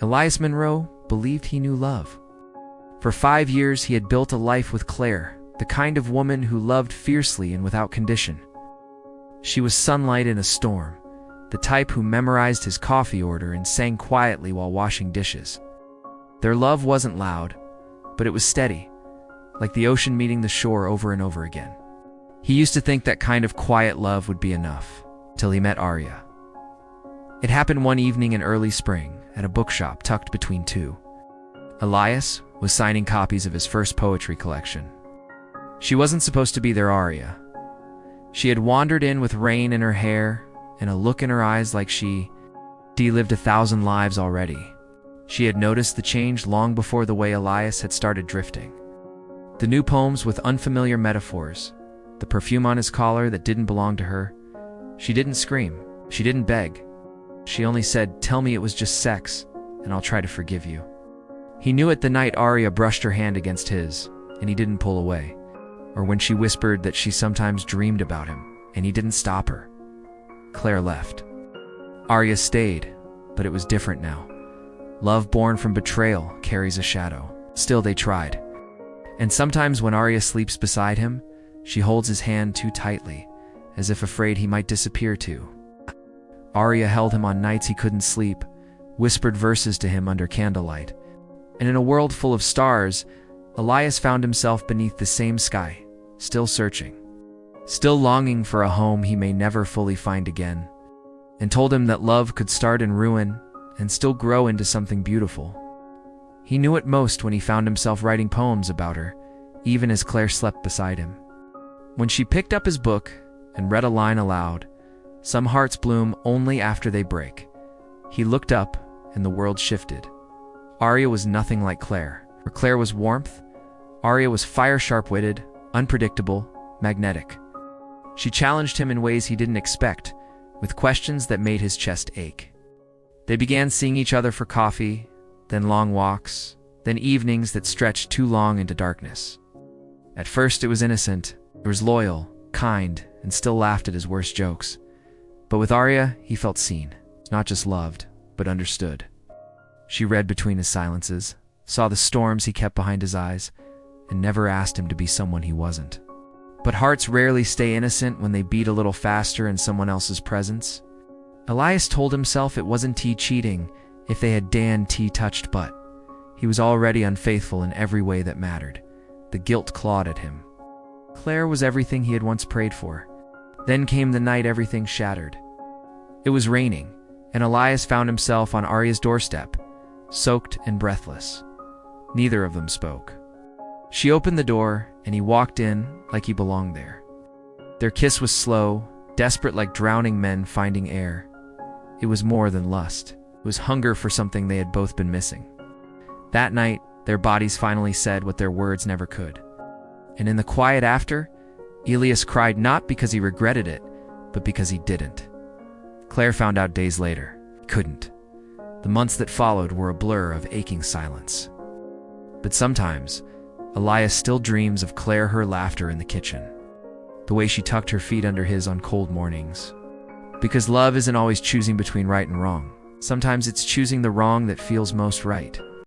Elias Monroe believed he knew love. For 5 years, he had built a life with Claire, the kind of woman who loved fiercely and without condition. She was sunlight in a storm, the type who memorized his coffee order and sang quietly while washing dishes. Their love wasn't loud, but it was steady, like the ocean meeting the shore over and over again. He used to think that kind of quiet love would be enough, till he met Aria. It happened one evening in early spring, at a bookshop tucked between two. Elias was signing copies of his first poetry collection. She wasn't supposed to be there, Aria. She had wandered in with rain in her hair and a look in her eyes like she'd lived 1,000 lives already. She had noticed the change long before the way Elias had started drifting. The new poems with unfamiliar metaphors, the perfume on his collar that didn't belong to her. She didn't scream. She didn't beg. She only said, "Tell me it was just sex, and I'll try to forgive you." He knew it the night Aria brushed her hand against his, and he didn't pull away. Or when she whispered that she sometimes dreamed about him, and he didn't stop her. Claire left. Aria stayed, but it was different now. Love born from betrayal carries a shadow. Still, they tried. And sometimes when Aria sleeps beside him, she holds his hand too tightly, as if afraid he might disappear too. Aria held him on nights he couldn't sleep, whispered verses to him under candlelight. And in a world full of stars, Elias found himself beneath the same sky, still searching, still longing for a home he may never fully find again, and told him that love could start in ruin and still grow into something beautiful. He knew it most when he found himself writing poems about her, even as Claire slept beside him. When she picked up his book and read a line aloud, "Some hearts bloom only after they break," he looked up and the world shifted. Aria was nothing like Claire. Where Claire was warmth, Aria was fire-sharp-witted, unpredictable, magnetic. She challenged him in ways he didn't expect, with questions that made his chest ache. They began seeing each other for coffee, then long walks, then evenings that stretched too long into darkness. At first it was innocent, it was loyal, kind, and still laughed at his worst jokes. But with Aria, he felt seen, not just loved, but understood. She read between his silences, saw the storms he kept behind his eyes, and never asked him to be someone he wasn't. But hearts rarely stay innocent when they beat a little faster in someone else's presence. Elias told himself it wasn't cheating if they had touched butt. He was already unfaithful in every way that mattered. The guilt clawed at him. Claire was everything he had once prayed for. Then came the night everything shattered. It was raining, and Elias found himself on Aria's doorstep, soaked and breathless. Neither of them spoke. She opened the door, and he walked in like he belonged there. Their kiss was slow, desperate like drowning men finding air. It was more than lust. It was hunger for something they had both been missing. That night, their bodies finally said what their words never could. And in the quiet after, Elias cried not because he regretted it, but because he didn't. Claire found out days later. He couldn't. The months that followed were a blur of aching silence. But sometimes, Elias still dreams of Claire, her laughter in the kitchen, the way she tucked her feet under his on cold mornings. Because love isn't always choosing between right and wrong. Sometimes it's choosing the wrong that feels most right.